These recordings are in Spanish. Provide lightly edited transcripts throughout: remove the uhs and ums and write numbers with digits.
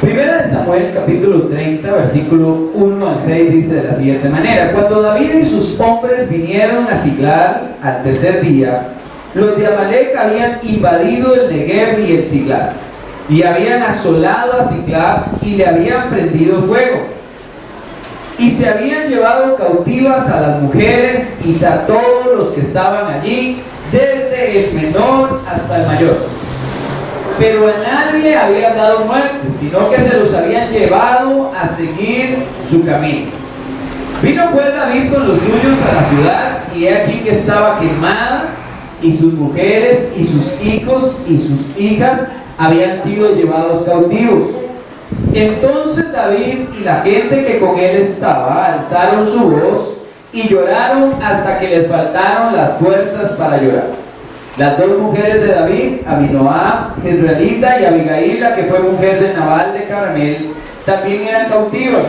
Primera de Samuel, capítulo 30, versículo 1 al 6, dice de la siguiente manera: Cuando David y sus hombres vinieron a Siglag al tercer día, los de Amalec habían invadido el Negev y el Siglag, y habían asolado a Siglag y le habían prendido fuego, y se habían llevado cautivas a las mujeres y a todos los que estaban allí, desde el menor hasta el mayor. Pero a nadie habían dado muerte, sino que se los habían llevado a seguir su camino. Vino pues David con los suyos a la ciudad, y he aquí que estaba quemada, y sus mujeres y sus hijos y sus hijas habían sido llevados cautivos. Entonces David y la gente que con él estaba alzaron su voz y lloraron hasta que les faltaron las fuerzas para llorar. Las dos mujeres de David, Abinoam, Jezreelita, y Abigail, la que fue mujer de Nabal de Carmel, también eran cautivas.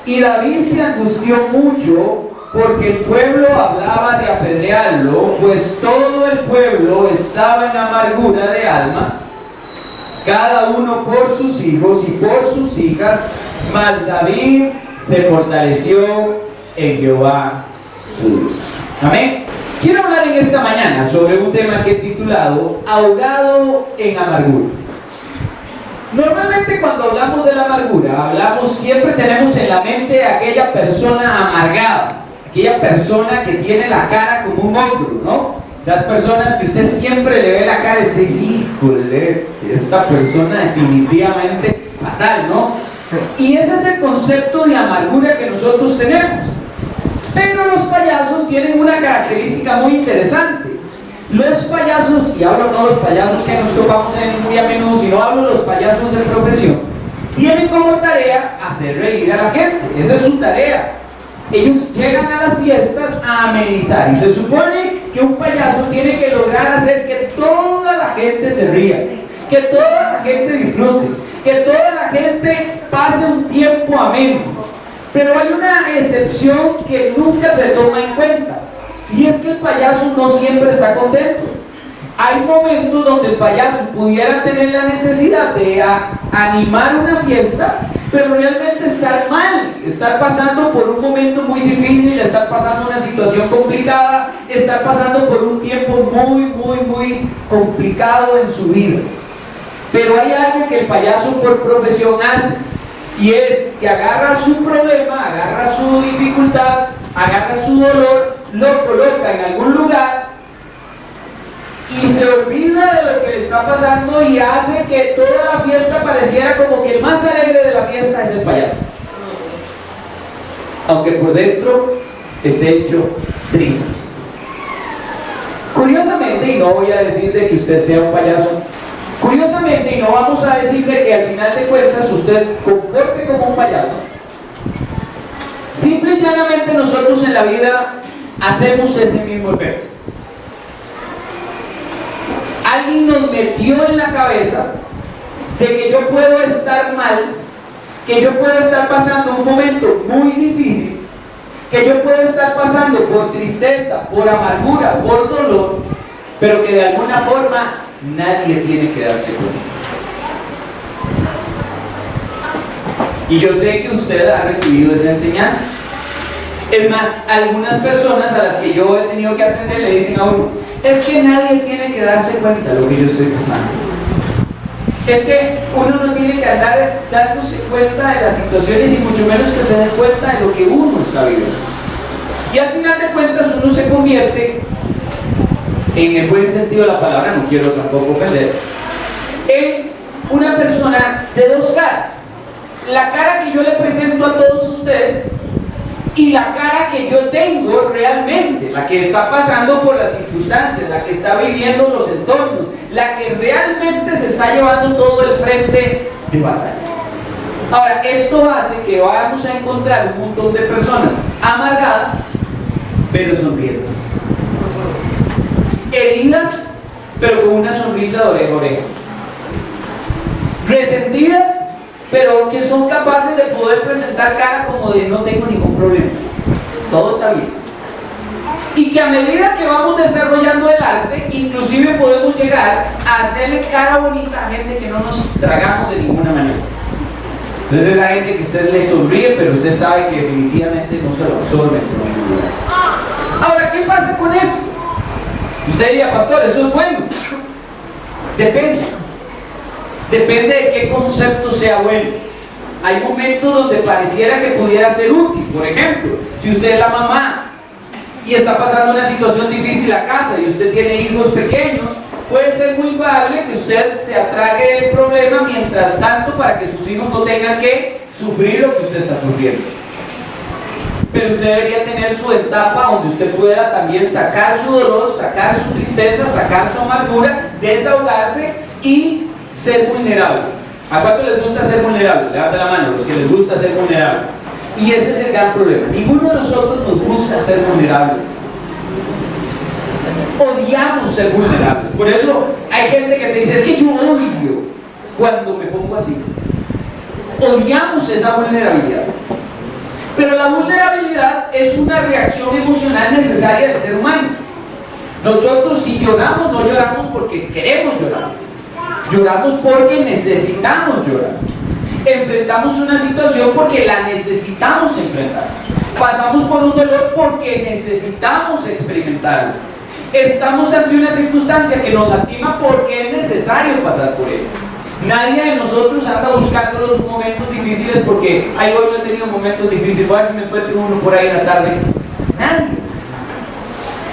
Y David se angustió mucho porque el pueblo hablaba de apedrearlo, pues todo el pueblo estaba en amargura de alma, cada uno por sus hijos y por sus hijas, mas David se fortaleció en Jehová su Dios. Amén. Quiero hablar en esta mañana sobre un tema que he titulado Ahogado en amargura. Normalmente cuando hablamos de la amargura, siempre tenemos en la mente a aquella persona amargada, aquella persona que tiene la cara como un ogro, ¿no? Esas personas que usted siempre le ve la cara y usted dice, híjole, esta persona definitivamente fatal, ¿no? Y ese es el concepto de amargura que nosotros tenemos. Pero los payasos tienen una característica muy interesante. Los payasos, y hablo no los payasos que nos topamos muy a menudo, sino hablo de los payasos de profesión, tienen como tarea hacer reír a la gente. Esa es su tarea. Ellos llegan a las fiestas a amenizar, y se supone que un payaso tiene que lograr hacer que toda la gente se ría, que toda la gente disfrute, que toda la gente pase un tiempo ameno. Pero hay una excepción que nunca se toma en cuenta, y es que el payaso no siempre está contento. Hay momentos donde el payaso pudiera tener la necesidad de animar una fiesta, pero realmente estar mal, estar pasando por un momento muy difícil, estar pasando una situación complicada, estar pasando por un tiempo muy complicado en su vida. Pero hay algo que el payaso por profesión hace, y es que agarra su problema, agarra su dificultad, agarra su dolor, lo coloca en algún lugar y se olvida de lo que le está pasando, y hace que toda la fiesta pareciera como que el más alegre de la fiesta es el payaso, aunque por dentro esté hecho trizas. Curiosamente, y no voy a decir de que usted sea un payaso, curiosamente, y no vamos a decirle que al final de cuentas usted comporte como un payaso, simple y llanamente nosotros en la vida hacemos ese mismo efecto. Alguien nos metió en la cabeza de que yo puedo estar mal, que yo puedo estar pasando un momento muy difícil, que yo puedo estar pasando por tristeza, por amargura, por dolor, pero que de alguna forma nadie tiene que darse cuenta. Y yo sé que usted ha recibido esa enseñanza. Es más, algunas personas a las que yo he tenido que atender le dicen a uno: es que nadie tiene que darse cuenta de lo que yo estoy pasando. Es que uno no tiene que andar dándose cuenta de las situaciones, y mucho menos que se dé cuenta de lo que uno está viviendo. Y al final de cuentas uno se convierte, en el buen sentido de la palabra, no quiero tampoco ofender, en una persona de dos caras. La cara que yo le presento a todos ustedes y la cara que yo tengo realmente, la que está pasando por las circunstancias, la que está viviendo los entornos, la que realmente se está llevando todo el frente de batalla. Ahora, esto hace que vamos a encontrar un montón de personas amargadas, pero sonrientes, heridas, pero con una sonrisa de oreja a oreja, resentidas, pero que son capaces de poder presentar cara como de no tengo ningún problema, todo está bien. Y que a medida que vamos desarrollando el arte, inclusive podemos llegar a hacerle cara bonita a gente que no nos tragamos de ninguna manera. Entonces es la gente que usted le sonríe, pero usted sabe que definitivamente no se lo absorbe. Ahora, ¿qué pasa con eso? Usted diría, pastor, ¿eso es bueno? Depende. Depende de qué concepto sea bueno. Hay momentos donde pareciera que pudiera ser útil. Por ejemplo, si usted es la mamá y está pasando una situación difícil en la casa y usted tiene hijos pequeños, puede ser muy probable que usted se atrague el problema mientras tanto para que sus hijos no tengan que sufrir lo que usted está sufriendo. Pero usted debería tener su etapa donde usted pueda también sacar su dolor, sacar su tristeza, sacar su amargura, desahogarse y ser vulnerable. ¿A cuánto les gusta ser vulnerable? Levanta la mano, los que les gusta ser vulnerables. Y ese es el gran problema. Ninguno de nosotros nos gusta ser vulnerables. Odiamos ser vulnerables. Por eso hay gente que te dice, es que yo odio cuando me pongo así. Odiamos esa vulnerabilidad. Pero la vulnerabilidad es una reacción emocional necesaria del ser humano. Nosotros si lloramos, no lloramos porque queremos llorar. Lloramos porque necesitamos llorar. Enfrentamos una situación porque la necesitamos enfrentar. Pasamos por un dolor porque necesitamos experimentarlo. Estamos ante una circunstancia que nos lastima porque es necesario pasar por ella. Nadie de nosotros anda buscando los momentos difíciles porque hoy no he tenido momentos difíciles, voy a ver si me encuentro uno por ahí en la tarde.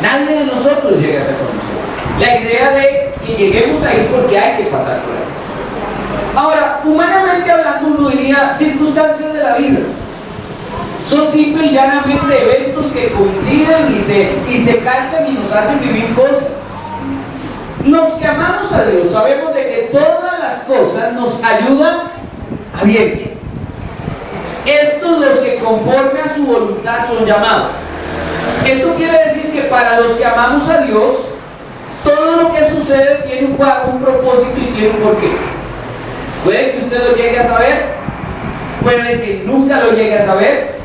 Nadie de nosotros llega a esa condición. La idea de que lleguemos ahí es porque hay que pasar por ahí. Ahora, humanamente hablando, uno diría circunstancias de la vida. Son simple y llanamente eventos que coinciden y se calzan y nos hacen vivir cosas. Los que amamos a Dios sabemos de que todas las cosas nos ayudan a bien. Estos los que conforme a su voluntad son llamados. Esto quiere decir que para los que amamos a Dios, todo lo que sucede tiene un propósito y tiene un porqué. Puede que usted lo llegue a saber, puede que nunca lo llegue a saber,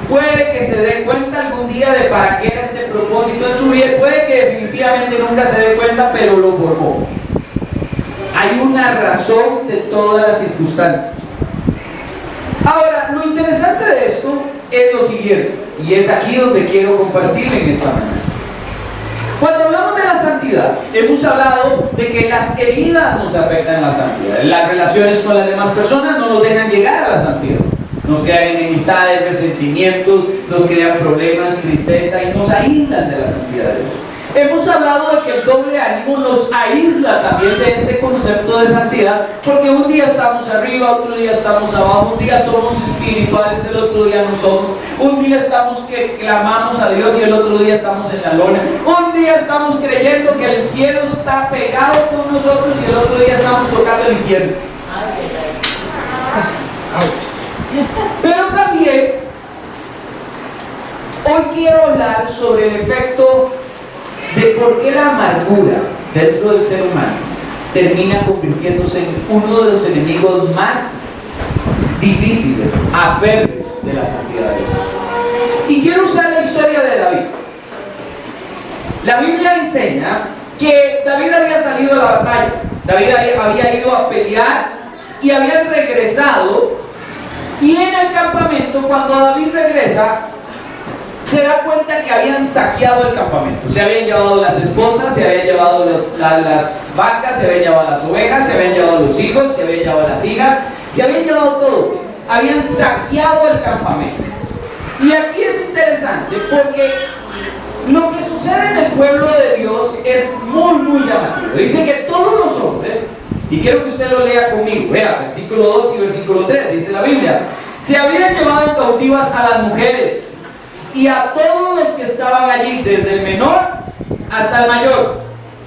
puede que se dé cuenta algún día de para qué era este propósito en su vida, puede que definitivamente nunca se dé cuenta, pero lo formó. Hay una razón de todas las circunstancias. Ahora, lo interesante de esto es lo siguiente, y es aquí donde quiero compartirle en esta mañana. Cuando hablamos de la santidad, hemos hablado de que las heridas nos afectan a la santidad. Las relaciones con las demás personas no nos dejan llegar a la santidad. Nos crean enemistades, resentimientos, nos crean problemas, tristeza y nos aíslan de la santidad de Dios. Hemos hablado de que el doble ánimo nos aísla también de este concepto de santidad, porque un día estamos arriba, otro día estamos abajo, un día somos espirituales, el otro día no somos, un día estamos que clamamos a Dios y el otro día estamos en la lona, un día estamos creyendo que el cielo está pegado con nosotros y el otro día estamos tocando el infierno. Pero también hoy quiero hablar sobre el efecto de por qué la amargura dentro del ser humano termina convirtiéndose en uno de los enemigos más difíciles, aferros de la santidad de Dios. Y quiero usar la historia de David. La Biblia enseña que David había salido a la batalla, David había ido a pelear y habían regresado, y en el campamento, cuando David regresa, se da cuenta que habían saqueado el campamento. Se habían llevado las esposas, se habían llevado las vacas, se habían llevado las ovejas, se habían llevado los hijos, se habían llevado las hijas, se habían llevado todo. Habían saqueado el campamento. Y aquí es interesante porque lo que sucede en el pueblo de Dios es muy, muy llamativo. Dice que todos los hombres, y quiero que usted lo lea conmigo, vea, versículo 2 y versículo 3, dice la Biblia, se habían llevado cautivas a las mujeres y a todos los que estaban allí, desde el menor hasta el mayor,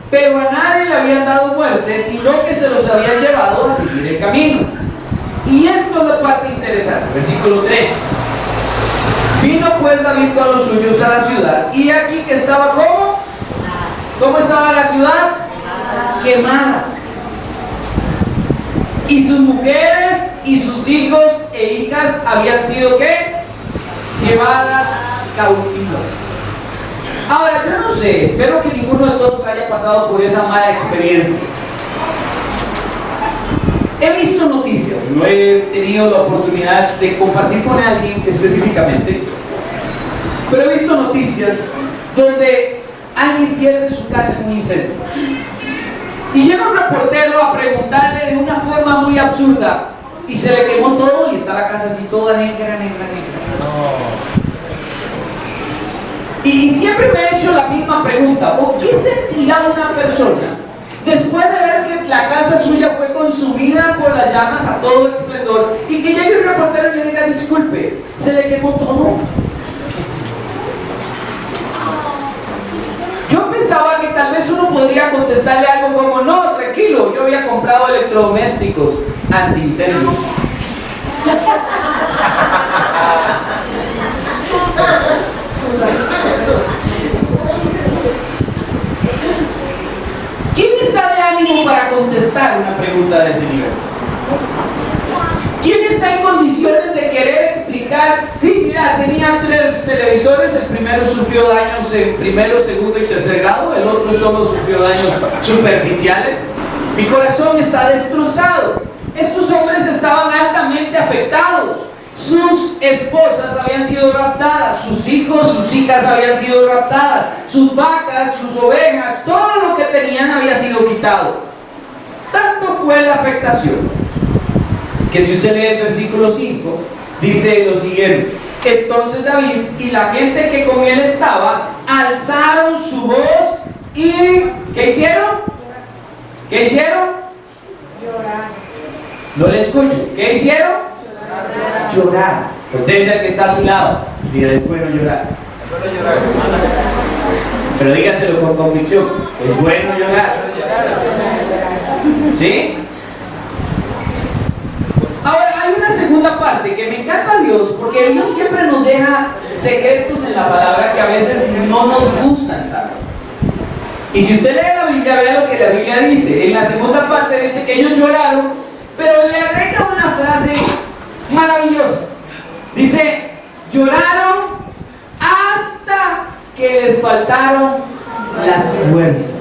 pero a nadie le habían dado muerte, sino que se los habían llevado a seguir el camino. Y esto es la parte interesante, versículo 3. Vino pues David con los suyos a la ciudad, y aquí que estaba ¿cómo? ¿Cómo estaba la ciudad? Quemada. Y sus mujeres y sus hijos e hijas habían sido ¿qué? Llevadas cautivas. Ahora, yo no sé, espero que ninguno de todos haya pasado por esa mala experiencia. He visto noticias, no he tenido la oportunidad de compartir con alguien específicamente, pero he visto noticias donde alguien pierde su casa en un incendio. Y llega un reportero a preguntarle de una forma muy absurda, y se le quemó todo y está la casa así toda negra, negra, negra. Y siempre me he hecho la misma pregunta: ¿por qué sentirá una persona después de ver que la casa suya fue consumida por las llamas a todo esplendor y que llegue un reportero y le diga: disculpe, se le quemó todo? Yo pensaba que tal vez uno podría contestarle algo como: no, tranquilo, yo había comprado electrodomésticos antiincendios. ¿Quién está de ánimo para contestar una pregunta de ese nivel? ¿Quién está en condiciones de querer explicar? Sí, mira, tenía 3 televisores, el primero sufrió daños en primero, segundo y tercer grado, el otro solo sufrió daños superficiales. Mi corazón está destrozado. Estos hombres estaban altamente afectados. Sus esposas habían sido raptadas, sus hijos, sus hijas habían sido raptadas, sus vacas, sus ovejas, todo lo que tenían había sido quitado. Tanto fue la afectación que, si usted lee el versículo 5, dice lo siguiente: entonces David y la gente que con él estaba alzaron su voz y ¿qué hicieron? ¿Qué hicieron? Llorar. No le escucho. ¿Qué hicieron? Llorar. Usted es el que está a su lado. Diga: es bueno llorar. Pero dígaselo con convicción: es bueno llorar. ¿Sí? Ahora, hay una segunda parte que me encanta Dios, porque Dios siempre nos deja secretos en la palabra que a veces no nos gustan tanto. Y si usted lee la Biblia, vea lo que la Biblia dice. En la segunda parte dice que ellos lloraron, pero le agrega una frase maravillosa. Dice: lloraron hasta que les faltaron las fuerzas.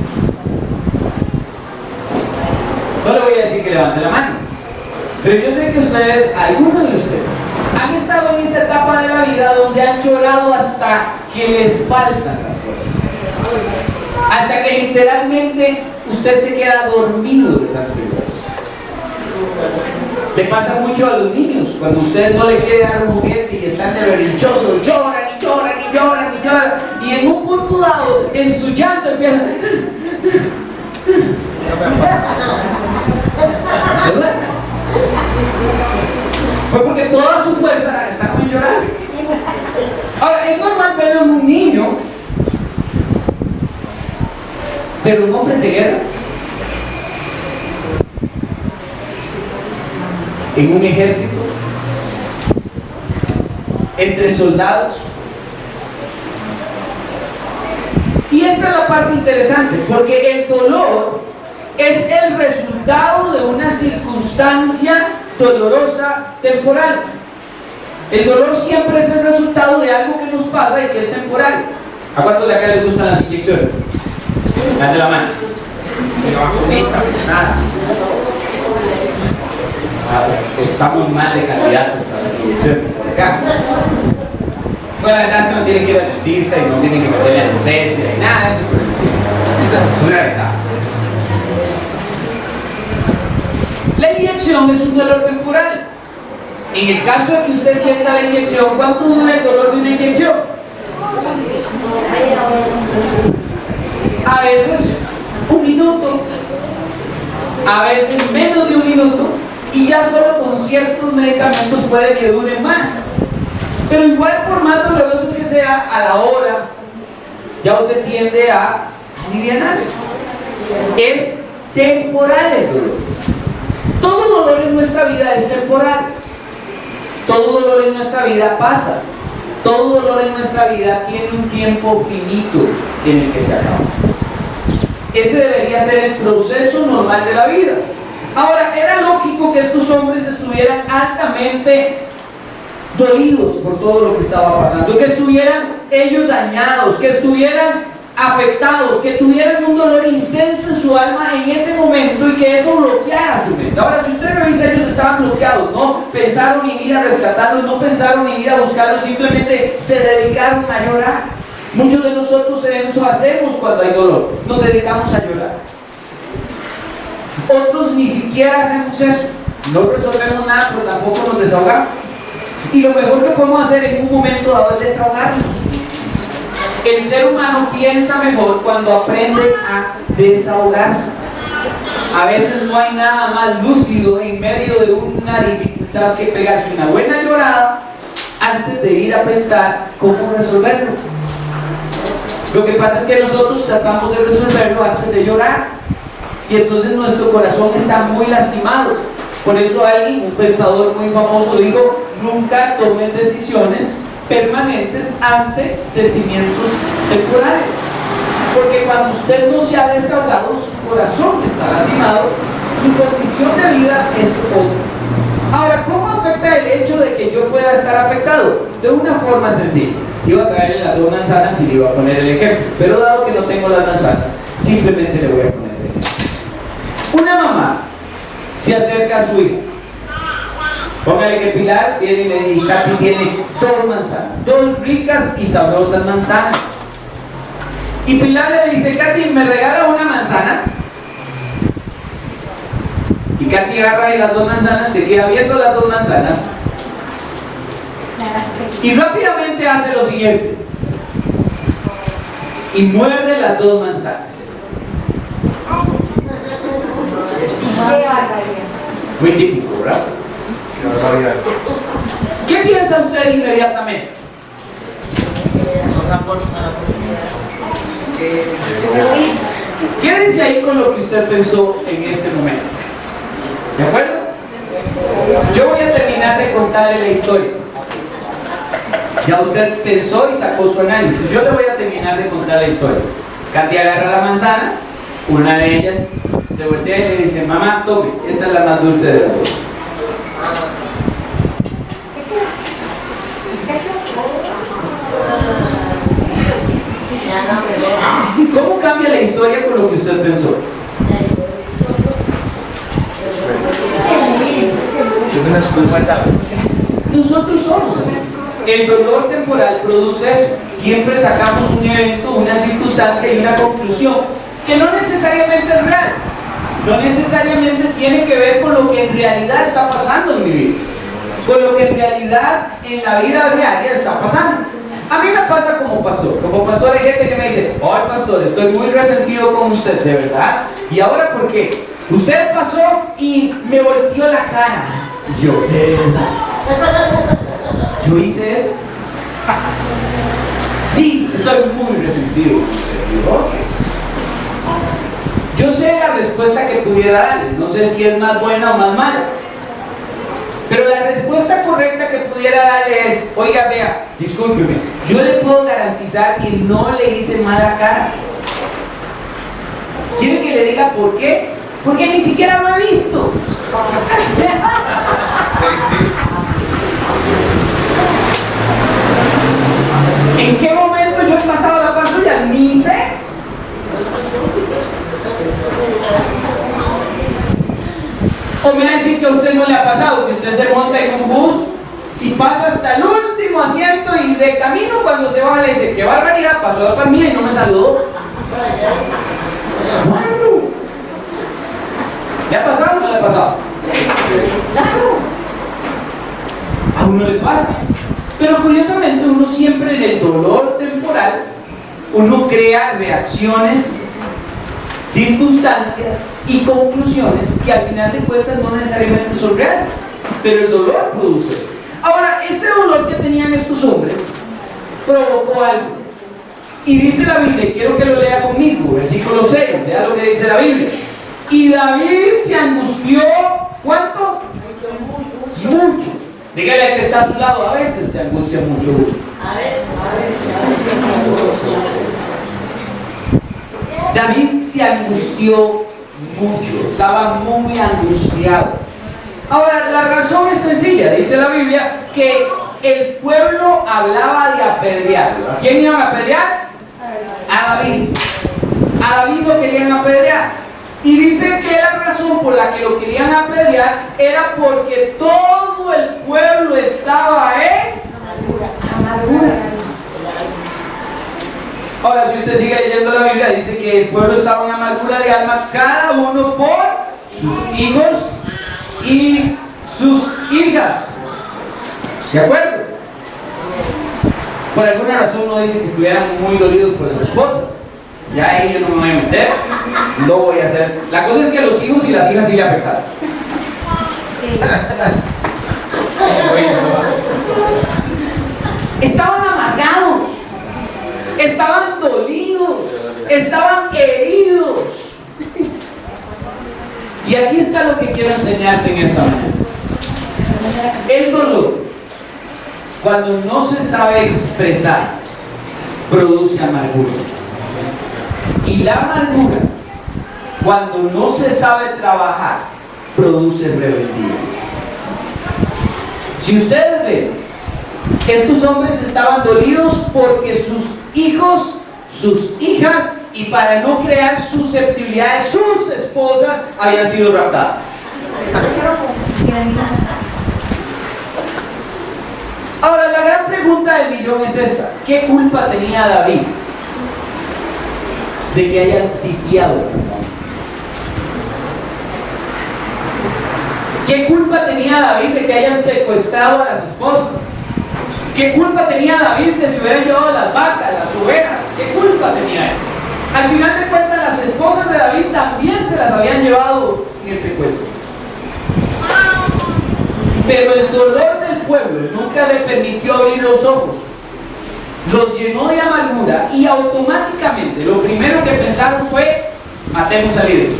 No le voy a decir que levante la mano, pero yo sé que ustedes, algunos de ustedes, han estado en esa etapa de la vida donde han llorado hasta que les faltan las fuerzas, hasta que literalmente usted se queda dormido de tanto llorar. Le pasa mucho a los niños, cuando usted no le quiere dar un juguete y están de berrinchosos, lloran y lloran y lloran y lloran, y en un punto dado, en su llanto empiezan. Se duermen. Fue porque toda su fuerza está con llorar. Ahora, es normal verlo en un niño, pero un hombre de guerra, en un ejército, entre soldados. Y esta es la parte interesante, porque el dolor es el resultado de una circunstancia dolorosa temporal. El dolor siempre es el resultado de algo que nos pasa y que es temporal. ¿A cuántos de acá les gustan las inyecciones? Date la mano. Nada. Estamos mal de candidatos para las inyecciones por acá. Bueno, la verdad es que no tienen que ir al dentista y no tienen que hacerle anestesia y nada. Esa es una verdad. La inyección es un dolor temporal. En el caso de que usted sienta la inyección, ¿cuánto dura el dolor de una inyección? A veces 1 minuto, a veces menos de 1 minuto, y ya solo con ciertos medicamentos puede que dure más. Pero igual, por más doloroso que sea, a la hora ya usted tiende a aliviarse. Es temporal el dolor. Todo dolor en nuestra vida es temporal. Todo dolor en nuestra vida pasa. Todo dolor en nuestra vida tiene un tiempo finito en el que se acaba. Ese debería ser el proceso normal de la vida. Ahora, era lógico que estos hombres estuvieran altamente dolidos por todo lo que estaba pasando, que estuvieran ellos dañados, que estuvieran afectados, que tuvieran un dolor intenso en su alma en ese momento y que eso bloqueara su mente. Ahora, si usted revisa, ellos estaban bloqueados, no pensaron en ir a rescatarlos, no pensaron en ir a buscarlos, simplemente se dedicaron a llorar. Muchos de nosotros eso hacemos cuando hay dolor, nos dedicamos a llorar. Otros ni siquiera hacemos eso, no resolvemos nada, pero tampoco nos desahogamos. Y lo mejor que podemos hacer en un momento dado es desahogarnos. El ser humano piensa mejor cuando aprende a desahogarse. A veces no hay nada más lúcido en medio de una dificultad que pegarse una buena llorada antes de ir a pensar cómo resolverlo. Lo que pasa es que nosotros tratamos de resolverlo antes de llorar y entonces nuestro corazón está muy lastimado. Por eso alguien, un pensador muy famoso, dijo: nunca tomen decisiones permanentes ante sentimientos temporales, porque cuando usted no se ha desahogado, su corazón está lastimado, su condición de vida es otra. Ahora, ¿cómo afecta el hecho de que yo pueda estar afectado? De una forma sencilla. Iba a traerle las 2 manzanas y le iba a poner el ejemplo, pero dado que no tengo las manzanas, simplemente le voy a poner el ejemplo. Una mamá se acerca a su hijo. Póngale que Pilar y Katy tiene 2 manzanas, 2 ricas y sabrosas manzanas. Y Pilar le dice: Katy, ¿me regala una manzana? Y Katy agarra y las 2 manzanas, se queda viendo las 2 manzanas y rápidamente hace lo siguiente: y muerde las 2 manzanas. Muy típico, ¿verdad? ¿Qué piensa usted inmediatamente? Quédese ahí con lo que usted pensó en este momento. ¿De acuerdo? Yo voy a terminar de contarle la historia. Ya usted pensó y sacó su análisis. Yo le voy a terminar de contar la historia. Katy agarra la manzana, una de ellas se voltea y le dice: mamá, tome, esta es la más dulce de las 2. ¿Cómo cambia la historia con lo que usted pensó? Es una excusa. Nosotros somos así. El dolor temporal produce eso. Siempre sacamos un evento, una circunstancia y una conclusión que no necesariamente es real. No necesariamente tiene que ver con lo que en realidad está pasando en mi vida, con lo que en realidad en la vida diaria está pasando. A mí me pasa como pastor. Como pastor hay gente que me dice: ay, pastor, estoy muy resentido con usted, ¿de verdad? ¿Y ahora por qué? Usted pasó y me volteó la cara. Y yo, ¿de verdad? ¿Yo hice eso? Sí, estoy muy resentido con usted. Okay. Yo sé la respuesta que pudiera darle. No sé si es más buena o más mala. Pero la respuesta correcta que pudiera darle es: oiga, vea, discúlpeme, yo le puedo garantizar que no le hice mala cara. ¿Quiere que le diga por qué? Porque ni siquiera lo he visto. ¿En qué momento yo he pasado la patrulla? Ni sé. O me va a decir que a usted no le ha pasado, que usted se monta en un bus y pasa hasta el último asiento y de camino cuando se baja le dice: qué barbaridad, pasó la familia y no me saludó. ¿Cuándo? ¿Le ha pasado o no le ha pasado? Claro. A uno le pasa. Pero curiosamente uno siempre en el dolor temporal, uno crea reacciones, circunstancias y conclusiones que al final de cuentas no necesariamente son reales, pero el dolor produce. Ahora, este dolor que tenían estos hombres provocó algo. Y dice la Biblia, quiero que lo lea conmigo, versículo 6, vea lo que dice la Biblia. Y David se angustió, ¿cuánto? Mucho. Dígale al que está a su lado: a veces se angustia mucho. A veces. David se angustió mucho, estaba muy angustiado. Ahora, la razón es sencilla, dice la Biblia, que el pueblo hablaba de apedrearlo. ¿A quién iban a apedrear? a David. A David lo querían apedrear. Y dice que la razón por la que lo querían apedrear era porque todo el pueblo estaba en amargura. Ahora, si usted sigue leyendo la Biblia, dice que el pueblo estaba en amargura de alma, cada uno por sus hijos y sus hijas. ¿De acuerdo? Por alguna razón uno dice que estuvieran muy dolidos por las esposas. Ya ahí yo no me voy a meter, no voy a hacer. La cosa es que los hijos y las hijas sí le afectaron. Estaban amargados, estaban dolidos, estaban heridos. Y aquí está lo que quiero enseñarte en esta mañana. El dolor, cuando no se sabe expresar, produce amargura. Y la amargura, cuando no se sabe trabajar, produce rebeldía. Si ustedes ven, estos hombres estaban dolidos porque sus hijos, sus hijas, y para no crear susceptibilidades, sus esposas habían sido raptadas. Ahora, la gran pregunta del millón es esta: ¿qué culpa tenía David de que hayan sitiado? ¿Qué culpa tenía David de que hayan secuestrado a las esposas? ¿Qué culpa tenía David de que se hubieran llevado las vacas, las ovejas? ¿Qué culpa tenía él? Al final de cuentas, las esposas de David también se las habían llevado en el secuestro. Pero el dolor del pueblo nunca le permitió abrir los ojos. Los llenó de amargura y automáticamente lo primero que pensaron fue: matemos al líder.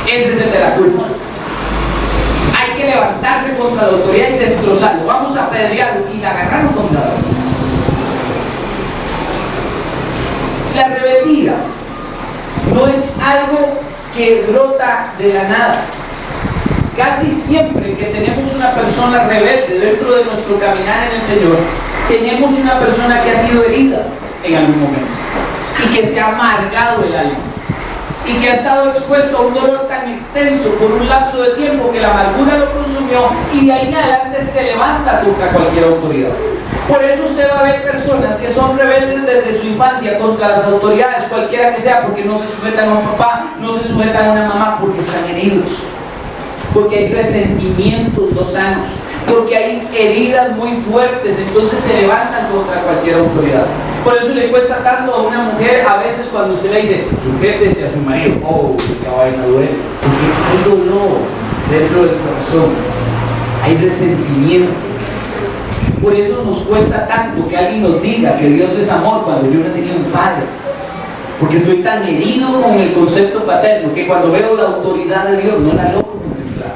Ese es el de la culpa. Hay que levantarse contra la autoridad y destrozarlo. Vamos a apedrearlo. Y la agarraron contra David. La rebeldía no es algo que brota de la nada. Casi siempre que tenemos una persona rebelde dentro de nuestro caminar en el Señor, tenemos una persona que ha sido herida en algún momento y que se ha amargado el alma y que ha estado expuesto a un dolor tan extenso por un lapso de tiempo que la amargura lo consumió, y de ahí en adelante se levanta contra cualquier autoridad. Por eso usted va a ver personas que son rebeldes desde su infancia contra las autoridades, cualquiera que sea, porque no se sujetan a un papá, no se sujetan a una mamá, porque están heridos, porque hay resentimientos no sanos, porque hay heridas muy fuertes, entonces se levantan contra cualquier autoridad. Por eso le cuesta tanto a una mujer a veces cuando usted le dice: sujétese a su marido. Oh, esa vaina duele, porque hay dolor dentro del corazón, hay resentimiento. Por eso nos cuesta tanto que alguien nos diga que Dios es amor cuando yo no tenía un padre, porque estoy tan herido con el concepto paterno que cuando veo la autoridad de Dios no la logro contemplar.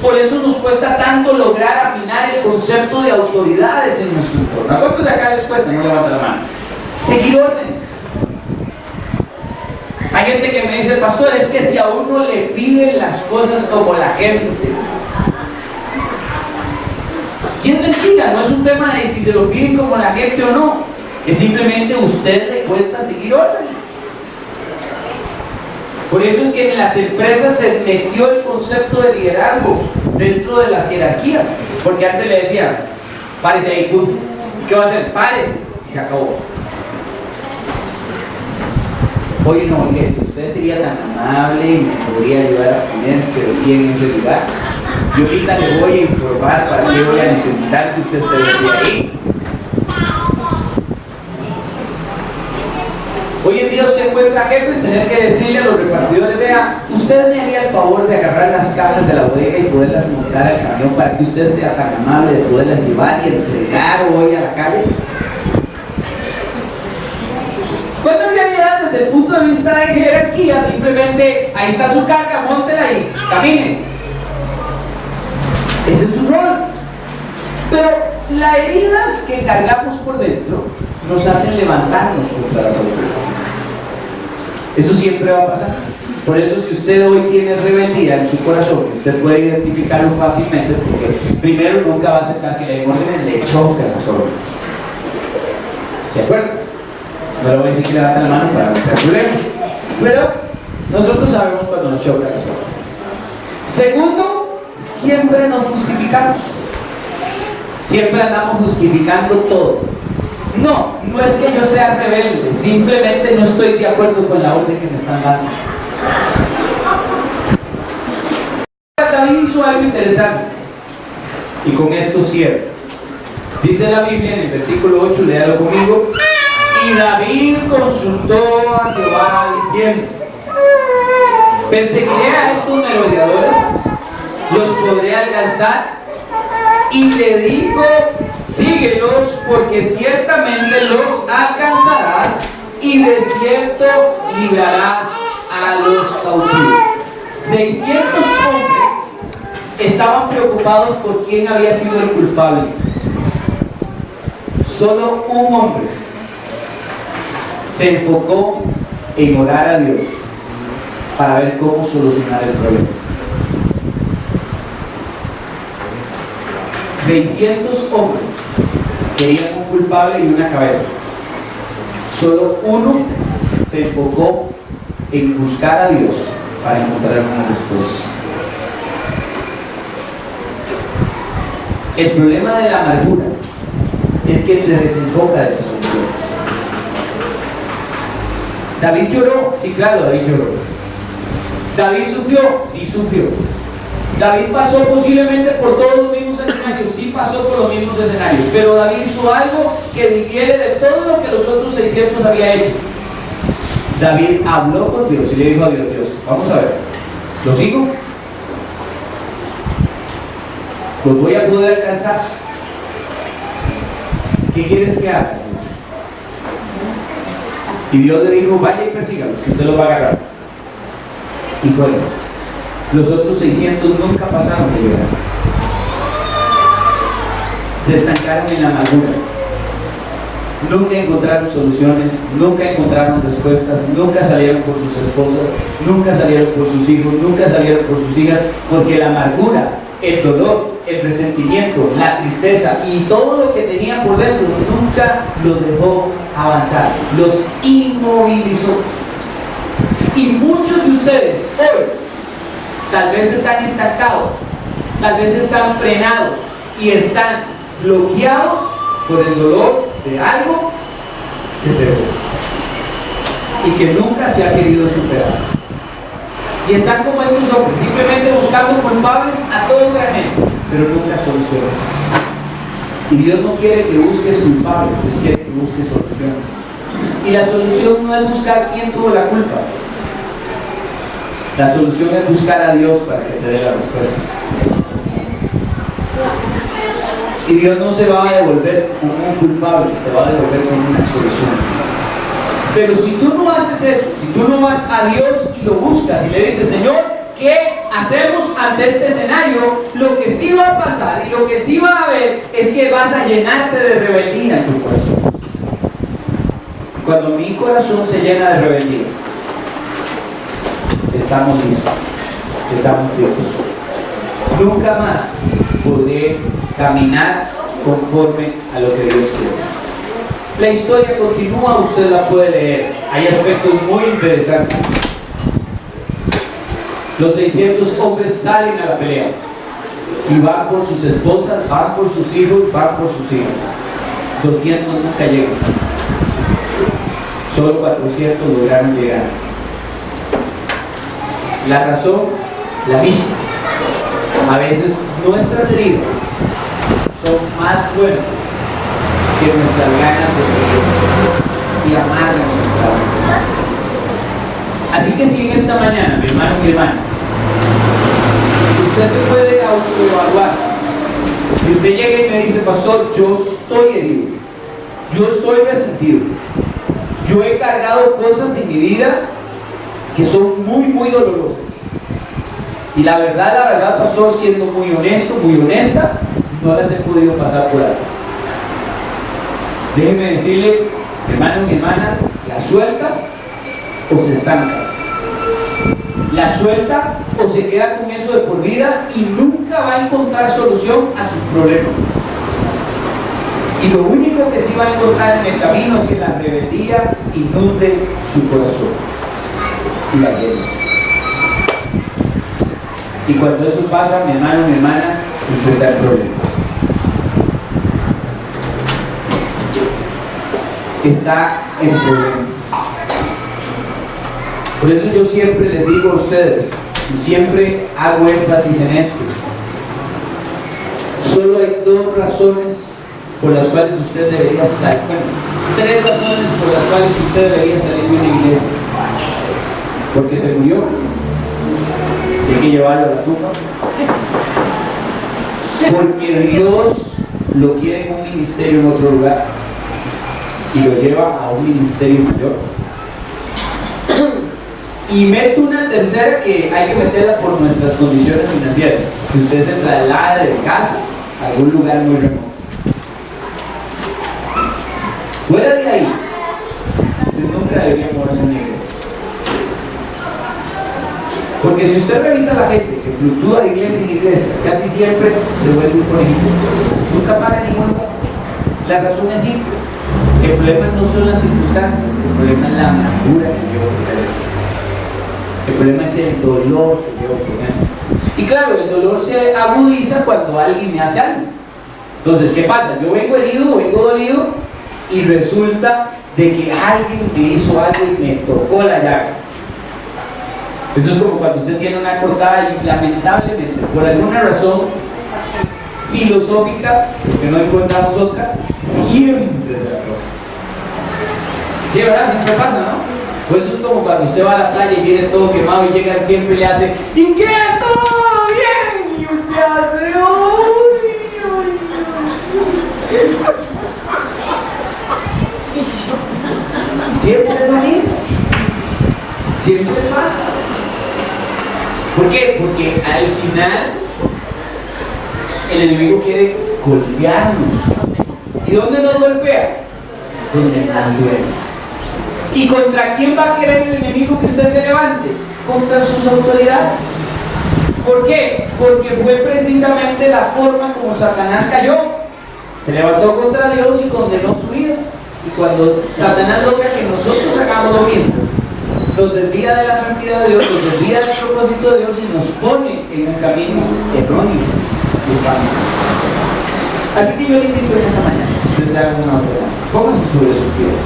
Por eso nos cuesta tanto lograr afinar el concepto de autoridades en nuestro entorno. ¿A cuántos de acá les cuesta? No levanta la mano. Seguir órdenes. Hay gente que me dice: pastor, es que si a uno le piden las cosas como la gente. Y es mentira, no es un tema de si se lo piden como la gente o no, que simplemente a usted le cuesta seguir órdenes. Por eso es que en las empresas se metió el concepto de liderazgo dentro de la jerarquía, porque antes le decían: párese ahí, punto. ¿Y qué va a hacer? Párese, y se acabó. Oye, no, mire, si usted sería tan amable y me podría ayudar a ponerse bien en ese lugar, yo ahorita le voy a informar para qué voy a necesitar que usted esté ahí. Hoy en día usted encuentra jefes tener que decirle a los repartidores: vea, usted me haría el favor de agarrar las cajas de la bodega y poderlas montar al camión para que usted sea tan amable de poderlas llevar y entregar hoy a la calle. Cuando en realidad, desde el punto de vista de jerarquía, simplemente ahí está su carga, móntela y camine. Ese es su rol. Pero las heridas que cargamos por dentro nos hacen levantarnos contra las autoridades. Eso siempre va a pasar. Por eso, si usted hoy tiene rebeldía en su corazón, usted puede identificarlo fácilmente, porque primero nunca va a aceptar que le órdenes, le chocan las órdenes. ¿De acuerdo? No le voy a decir que levante la mano para evitar problemas. Pero nosotros sabemos cuando nos chocan las cosas. Segundo, siempre nos justificamos. Siempre andamos justificando todo. No es que yo sea rebelde, simplemente no estoy de acuerdo con la orden que me están dando. David hizo algo interesante, y con esto cierro. Dice la Biblia en el versículo 8, léalo conmigo: y David consultó a Jehová diciendo: perseguiré a estos merodeadores, los podré alcanzar. Y le dijo: síguelos, porque ciertamente los alcanzarás, y de cierto librarás a los cautivos. 600 hombres estaban preocupados por quién había sido el culpable. Solo un hombre se enfocó en orar a Dios para ver cómo solucionar el problema. 600 hombres querían un culpable y una cabeza. Solo uno se enfocó en buscar a Dios para encontrar una respuesta. El problema de la amargura es que te desenfoca de las soluciones. David lloró, sí, claro, David lloró. David sufrió, sí sufrió. David pasó posiblemente por todos los mismos escenarios, sí pasó por los mismos escenarios, pero David hizo algo que difiere de todo lo que los otros 600 había hecho. David habló con Dios y le dijo a Dios: Dios, vamos a ver, ¿lo sigo? ¿Los voy a poder alcanzar? ¿Qué quieres que haga? Y Dios le dijo: vaya y persígalos, que usted los va a agarrar. Y fueron. Los otros 600 nunca pasaron de llorar. Se estancaron en la amargura. Nunca encontraron soluciones, nunca encontraron respuestas, nunca salieron por sus esposas, nunca salieron por sus hijos, nunca salieron por sus hijas, porque la amargura, el dolor, el resentimiento, la tristeza y todo lo que tenían por dentro nunca los dejó avanzar, los inmovilizó. Y muchos de ustedes hoy tal vez están estancados, tal vez están frenados y están bloqueados por el dolor de algo que se ve y que nunca se ha querido superar. Y están como estos hombres, simplemente buscando culpables a toda la gente, pero nunca soluciones. Y Dios no quiere que busques culpables, Dios quiere que busques soluciones. Y la solución no es buscar quién tuvo la culpa. La solución es buscar a Dios para que te dé la respuesta. Y Dios no se va a devolver como un culpable, se va a devolver con una solución. Pero si tú no haces eso, si tú no vas a Dios y lo buscas y le dices: Señor, ¿qué hacemos ante este escenario? Lo que sí va a pasar y lo que sí va a haber es que vas a llenarte de rebeldía en tu corazón. Cuando mi corazón se llena de rebeldía, estamos listos, estamos listos. Nunca más podré caminar conforme a lo que Dios quiere. La historia continúa, usted la puede leer. Hay aspectos muy interesantes. Los 600 hombres salen a la pelea y van por sus esposas, van por sus hijos, van por sus hijas. 200 nunca llegan. Solo 400 lograron llegar. La razón, la misma. A veces nuestras heridas son más fuertes que nuestras ganas de seguir y amar a nuestra vida. Así que si en esta mañana, mi hermano y mi hermana, usted se puede autoevaluar y usted llega y me dice: pastor, yo estoy herido, yo estoy resentido, yo he cargado cosas en mi vida que son muy dolorosas. Y la verdad, pastor, siendo muy honesto, muy honesta, no las he podido pasar por alto. Déjeme decirle, hermano y hermana, la suelta o se estanca. La suelta o se queda con eso de por vida y nunca va a encontrar solución a sus problemas. Y lo único que sí va a encontrar en el camino es que la rebeldía inunde su corazón y la llena. Y cuando eso pasa, mi hermano, mi hermana, usted está en problemas. Está en problemas. Por eso yo siempre les digo a ustedes, y siempre hago énfasis en esto, solo hay dos razones por las cuales usted debería salir, tres razones por las cuales usted debería salir de una iglesia: porque se murió, hay que llevarlo a la tumba, porque Dios lo quiere en un ministerio en otro lugar y lo lleva a un ministerio mayor, y meto una tercera que hay que meterla por nuestras condiciones financieras, que usted se traslade de casa a algún lugar muy remoto. Fuera de ahí, usted nunca debería moverse en una iglesia. Porque si usted revisa a la gente que fluctúa de iglesia en iglesia, casi siempre se vuelve un conejito. Nunca para en ningún lugar. La razón es simple. El problema no son las circunstancias, el problema es la amargura que llevo por él. El problema es el dolor que llevo por él. Y claro, el dolor se agudiza cuando alguien me hace algo. Entonces, ¿qué pasa? Yo vengo herido, vengo dolido, y resulta de que alguien me hizo algo y me tocó la llaga. Eso es como cuando usted tiene una cortada y lamentablemente, por alguna razón filosófica, que no encontramos otra, siempre se la toca. Sí, ¿verdad? Siempre pasa, ¿no? Pues eso es como cuando usted va a la playa y viene todo quemado y llega siempre y le hace ¿y qué? ¿Todo bien? Y usted hace siempre es lo mismo. Siempre pasa. ¿Por qué? Porque al final el enemigo quiere golpearnos. ¿Y dónde nos golpea? Donde nos duele. ¿Y contra quién va a querer el enemigo que usted se levante? Contra sus autoridades. ¿Por qué? Porque fue precisamente la forma como Satanás cayó. Se levantó contra Dios y condenó su vida. Y cuando Satanás logra que nosotros hagamos lo mismo, nos desvía de la santidad de Dios, nos desvía del propósito de Dios y nos pone en un camino erróneo. Así que yo le invito en esta mañana, usted se haga una oración. Póngase sobre sus pies.